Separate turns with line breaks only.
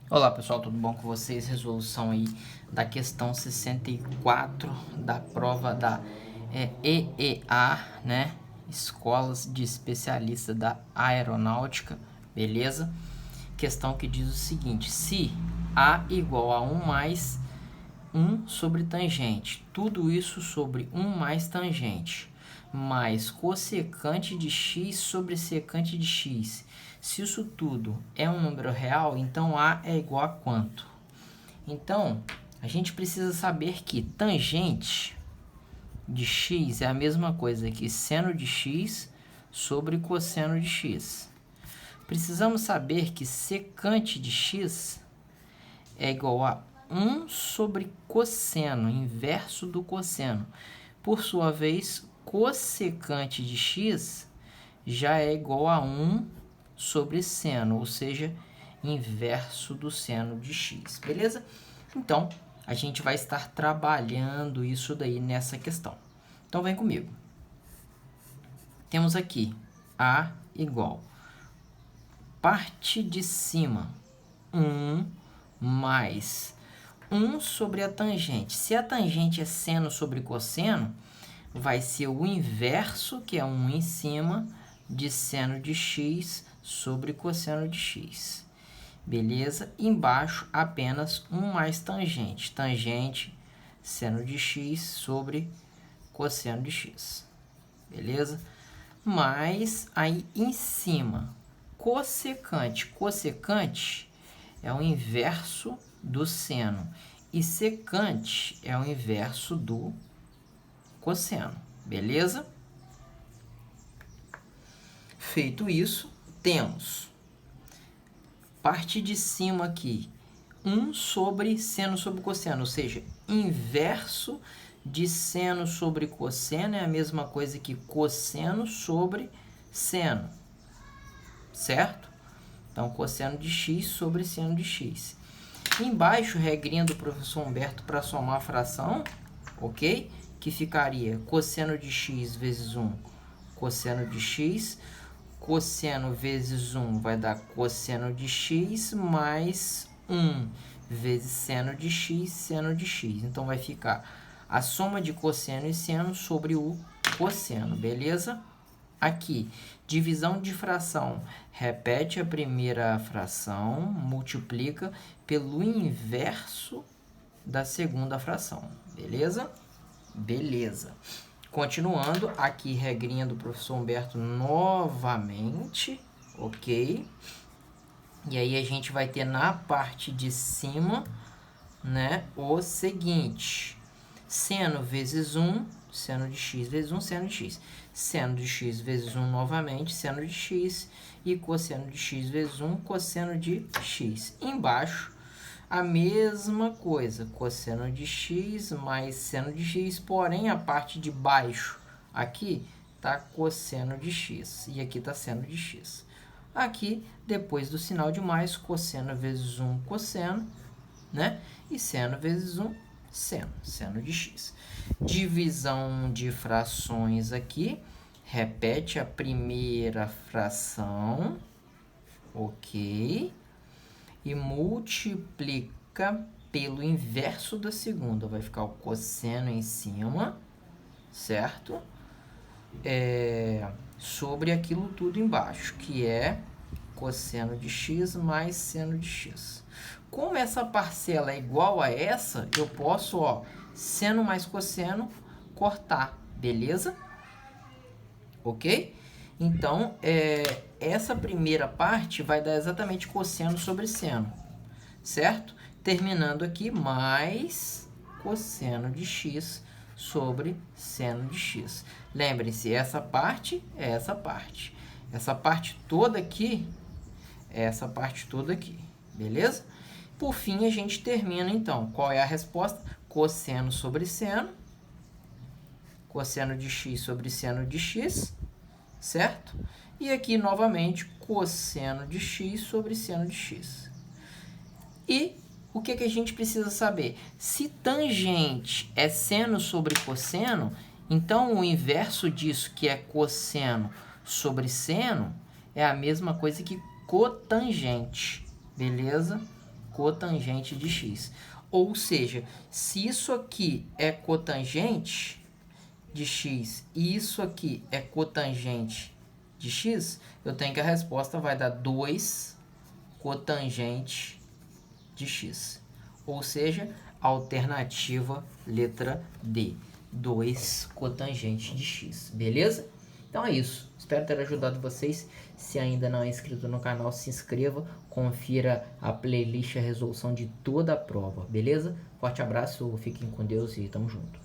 Olá pessoal, tudo bom com vocês? Resolução aí da questão 64 da prova da EEA, né? Escolas de Especialista da Aeronáutica, beleza? Questão que diz o seguinte: se A igual a 1 mais 1 sobre tangente, tudo isso sobre 1 mais tangente, mais cossecante de x sobre secante de x. Se isso tudo é um número real, então A é igual a quanto? Então, a gente precisa saber que tangente de x é a mesma coisa que seno de x sobre cosseno de x. Precisamos saber que secante de x é igual a 1 sobre cosseno, inverso do cosseno. Por sua vez, cossecante de x já é igual a 1 sobre seno, ou seja, inverso do seno de x, beleza? Então, a gente vai estar trabalhando isso daí nessa questão. Então, vem comigo. Temos aqui A igual parte de cima, 1 mais 1 sobre a tangente. Se a tangente é seno sobre cosseno, vai ser o inverso, que é 1 em cima, de seno de x sobre cosseno de x. Beleza? Embaixo, apenas 1 mais tangente. Tangente, seno de x sobre cosseno de x. Beleza? Mas aí em cima, cossecante. Cossecante é o inverso do seno. E secante é o inverso do cosseno. Beleza? Feito isso, temos parte de cima aqui, 1 sobre seno sobre cosseno, ou seja, inverso de seno sobre cosseno é a mesma coisa que cosseno sobre seno, certo? Então, cosseno de x sobre seno de x. Embaixo, regrinha do professor Humberto para somar a fração, ok? Que ficaria cosseno de x vezes 1, cosseno de x. Cosseno vezes 1 vai dar cosseno de x mais 1 vezes seno de x, seno de x. Então, vai ficar a soma de cosseno e seno sobre o cosseno, beleza? Aqui, divisão de fração. Repete a primeira fração, multiplica pelo inverso da segunda fração, beleza? Beleza. Continuando, aqui, regrinha do professor Humberto novamente, ok? E aí, a gente vai ter na parte de cima, né, o seguinte: seno vezes 1, seno de x vezes 1, seno de x. Seno de x vezes 1 novamente, seno de x. E cosseno de x vezes 1, cosseno de x. Embaixo, a mesma coisa, cosseno de x mais seno de x, porém a parte de baixo aqui está cosseno de x e aqui está seno de x. Aqui, depois do sinal de mais, cosseno vezes 1, cosseno, né? E seno vezes 1, seno, seno de x. Divisão de frações aqui, repete a primeira fração, ok? E multiplica pelo inverso da segunda. Vai ficar o cosseno em cima, certo? Sobre aquilo tudo embaixo, que é cosseno de x mais seno de x. Como essa parcela é igual a essa, eu posso, ó, seno mais cosseno, cortar, beleza? Ok? Então, essa primeira parte vai dar exatamente cosseno sobre seno, certo? Terminando aqui, mais cosseno de x sobre seno de x. Lembrem-se, essa parte é essa parte. Essa parte toda aqui é essa parte toda aqui, beleza? Por fim, a gente termina, então. Qual é a resposta? Cosseno sobre seno. Cosseno de x sobre seno de x, certo? E aqui, novamente, cosseno de x sobre seno de x. E o que a gente precisa saber? Se tangente é seno sobre cosseno, então o inverso disso, que é cosseno sobre seno, é a mesma coisa que cotangente, beleza? cotangente de x. Ou seja, se isso aqui é cotangente de x e isso aqui é cotangente de x, eu tenho que a resposta vai dar 2 cotangente de x. Ou seja, alternativa letra D, 2 cotangente de x. Beleza? Então é isso. Espero ter ajudado vocês. Se ainda não é inscrito no canal, se inscreva. Confira a playlist, a resolução de toda a prova. Beleza? Forte abraço, fiquem com Deus e tamo junto.